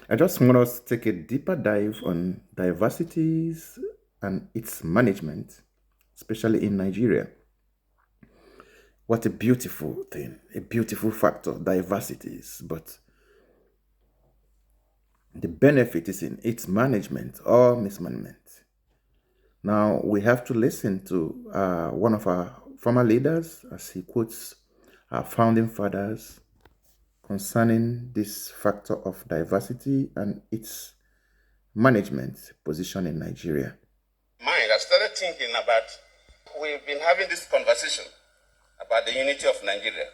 I just want us to take a deeper dive on diversities and its management, especially in Nigeria. What a beautiful thing, a beautiful factor, diversities. But the benefit is in its management or mismanagement. Now, we have to listen to one of our former leaders as he quotes our founding fathers concerning this factor of diversity and its management position in Nigeria. Mind, I started thinking about, we've been having this conversation about the unity of Nigeria.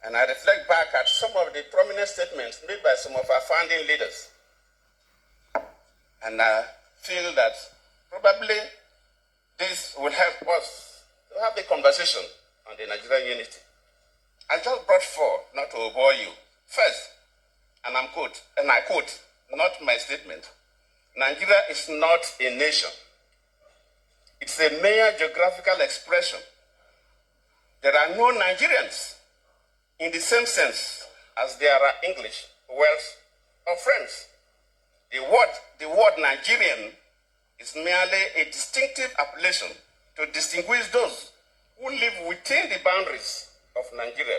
And I reflect back at some of the prominent statements made by some of our founding leaders. And I feel that probably this will help us to have a conversation on the Nigerian unity. I just brought four, not to bore you. First, and I quote, not my statement, Nigeria is not a nation. It's a mere geographical expression. There are no Nigerians in the same sense as there are English, Welsh, or French. The word Nigerian is merely a distinctive appellation to distinguish those who live within the boundaries of Nigeria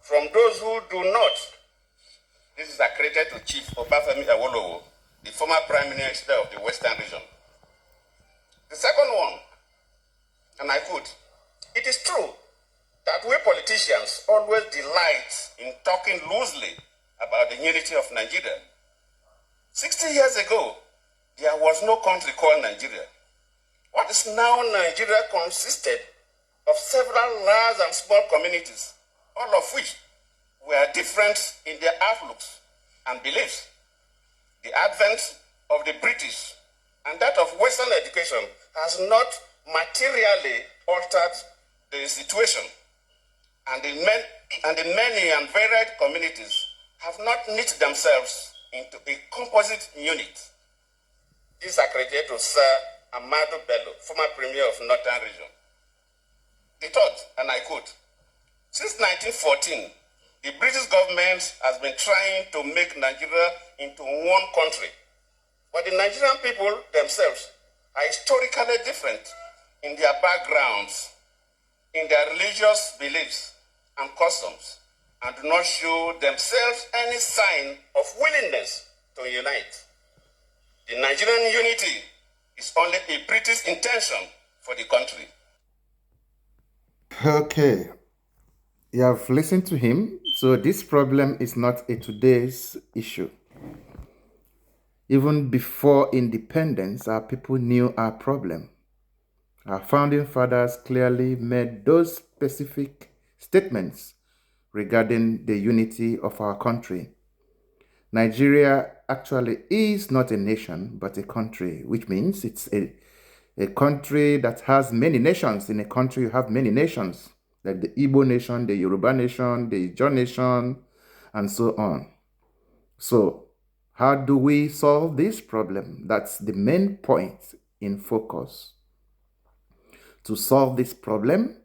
from those who do not. This is accredited to Chief Obafemi Awolowo, the former Prime Minister of the Western region. The second one, and I quote, it is true that we politicians always delight in talking loosely about the unity of Nigeria. 60 years ago, there was no country called Nigeria. What is now Nigeria consisted of several large and small communities, all of which were different in their outlooks and beliefs. The advent of the British and that of Western education has not materially altered the situation, and the many and varied communities have not knit themselves into a composite unit. This is accredited to Sir Amadu Bello, former Premier of Northern Region. The third, and I quote, since 1914, the British government has been trying to make Nigeria into one country, but the Nigerian people themselves are historically different in their backgrounds, in their religious beliefs and customs, and do not show themselves any sign of willingness to unite. The Nigerian unity is only a British intention for the country. Okay, you have listened to him. So this problem is not a today's issue. Even before independence, our people knew our problem. Our founding fathers clearly made those specific statements regarding the unity of our country. Nigeria actually is not a nation, but a country, which means it's a country that has many nations. In a country, you have many nations, like the Igbo nation, the Yoruba nation, the Ijaw nation, and so on. So, how do we solve this problem? That's the main point in focus. To solve this problem,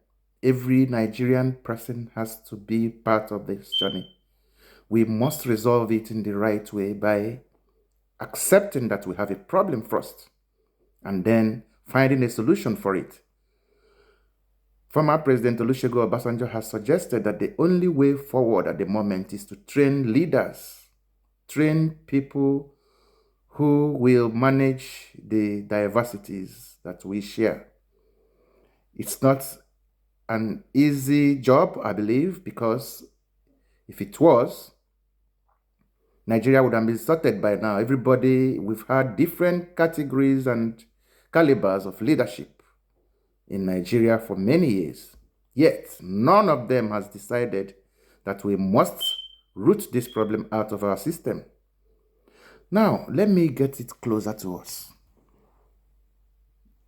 every Nigerian person has to be part of this journey. We must resolve it in the right way by accepting that we have a problem first and then finding a solution for it. Former President Olusegun Obasanjo has suggested that the only way forward at the moment is to train leaders, train people who will manage the diversities that we share. It's not an easy job, I believe, because if it was, Nigeria would have been sorted by now. We've had different categories and calibers of leadership in Nigeria for many years. Yet, none of them has decided that we must root this problem out of our system. Now, let me get it closer to us.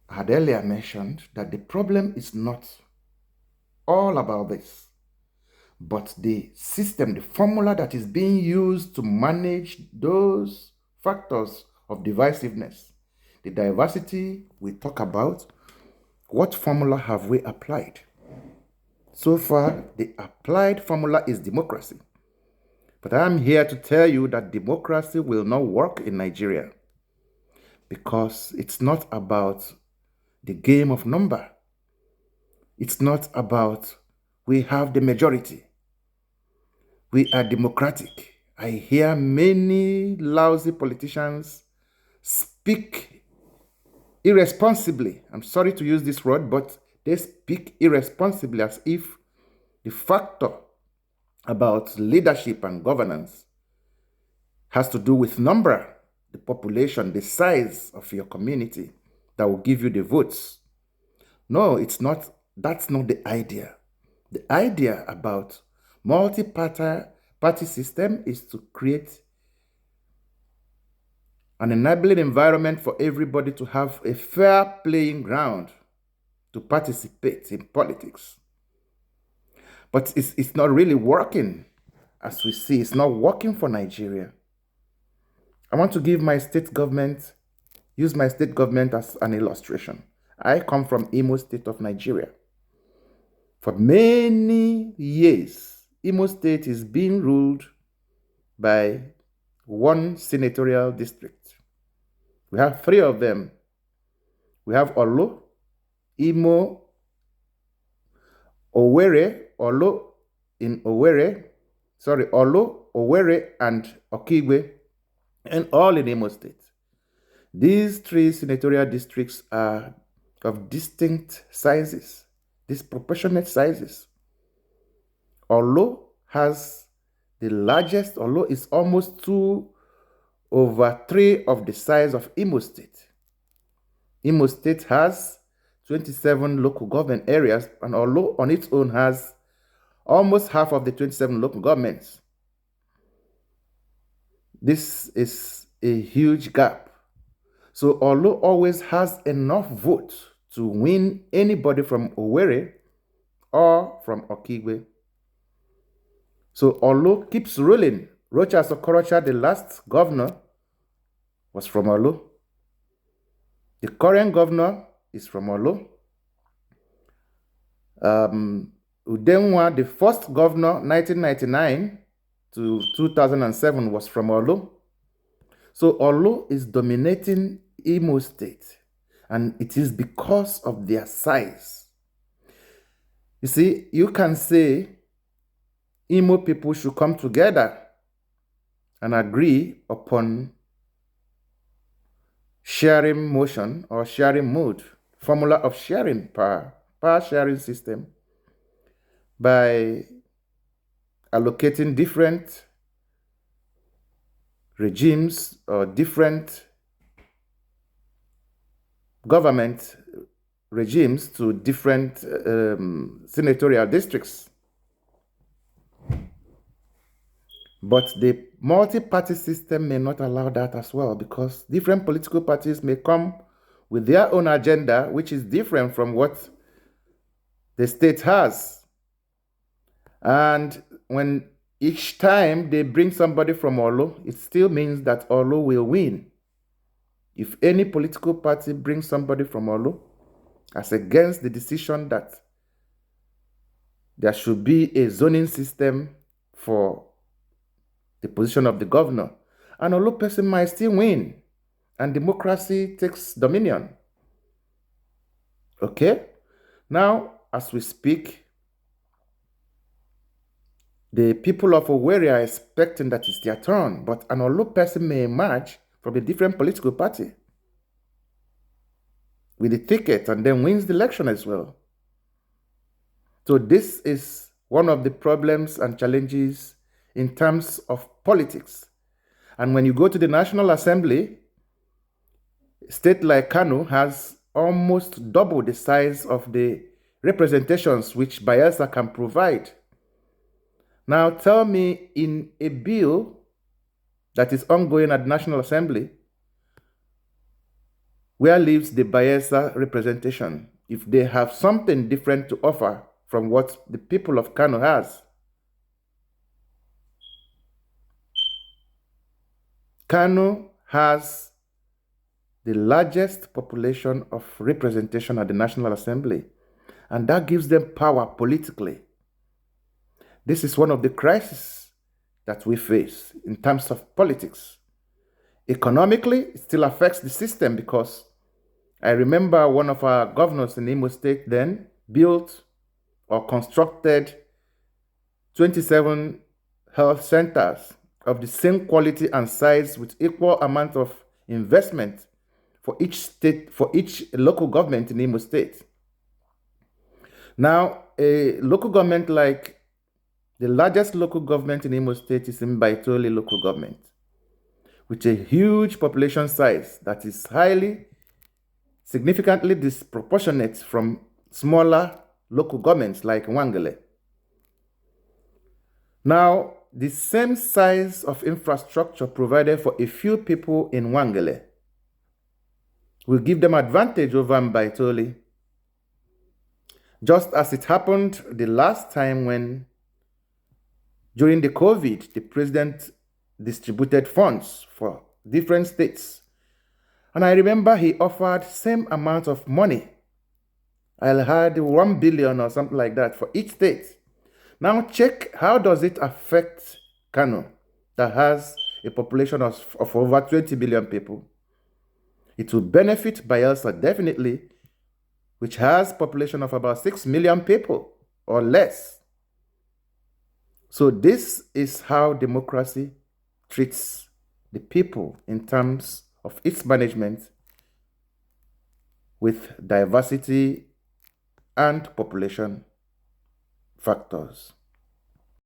I had earlier mentioned that the problem is not all about this, but the system, the formula that is being used to manage those factors of divisiveness, the diversity we talk about, what formula have we applied? So far, the applied formula is democracy. But I'm here to tell you that democracy will not work in Nigeria because it's not about the game of number. It's not about we have the majority. We are democratic. I hear many lousy politicians speak irresponsibly. I'm sorry to use this word, but they speak irresponsibly as if the factor about leadership and governance has to do with number, the population, the size of your community that will give you the votes. No, it's not. That's not the idea. The idea about multi-party system is to create an enabling environment for everybody to have a fair playing ground to participate in politics. But it's not really working, as we see. It's not working for Nigeria. I want to use my state government as an illustration. I come from Imo State of Nigeria. For many years, Imo State is being ruled by one senatorial district. We have 3 of them. We have Olo, Imo, Owerri, Olo, Owerri, and Okigwe, and all in Imo State. These 3 senatorial districts are of distinct sizes, disproportionate sizes. Olo has the largest. Olo is almost 2/3 of the size of Imo State. Imo State has 27 local government areas, and Olo on its own has almost half of the 27 local governments. This is a huge gap. So Olo always has enough votes to win anybody from Owerri or from Okigwe. So Olo keeps ruling. Rochas Okorocha, the last governor, was from Olo. The current governor is from Olo. Udenwa, the first governor, 1999 to 2007, was from Olo. So Olo is dominating Imo State, and it is because of their size. You see, you can say Imo people should come together and agree upon sharing motion or sharing mode, formula of sharing power sharing system, by allocating different regimes or different government regimes to different senatorial districts. But the multi-party system may not allow that as well, because different political parties may come with their own agenda, which is different from what the state has. And when each time they bring somebody from Olo, it still means that Olo will win. If any political party brings somebody from Olo as against the decision that there should be a zoning system for the position of the governor, an Olo person might still win, and democracy takes dominion. Okay? Now, as we speak, the people of Owerri are expecting that it's their turn, but an Olo person may emerge from a different political party with a ticket and then wins the election as well. So this is one of the problems and challenges in terms of politics. And when you go to the National Assembly, a state like Kano has almost double the size of the representations which Bayelsa can provide. Now tell me, in a bill that is ongoing at the National Assembly, where lives the Bayelsa representation if they have something different to offer from what the people of Kano has? Kano has the largest population of representation at the National Assembly, and that gives them power politically. This is one of the crises that we face in terms of politics. Economically, it still affects the system because I remember one of our governors in Imo State then built or constructed 27 health centers of the same quality and size with equal amount of investment for each state, for each local government in Imo State. Now, a local government like the largest local government in Imo State is Mbaitoli local government, with a huge population size that is highly, significantly disproportionate from smaller local governments like Wangele. Now, the same size of infrastructure provided for a few people in Wangele will give them advantage over Mbaitoli, just as it happened the last time when, during the COVID, the president distributed funds for different states. And I remember he offered same amount of money. I had 1 billion or something like that for each state. Now check, how does it affect Kano, that has a population of over 20 billion people? It will benefit Bayelsa definitely, which has population of about 6 million people or less. So this is how democracy treats the people in terms of its management with diversity and population factors.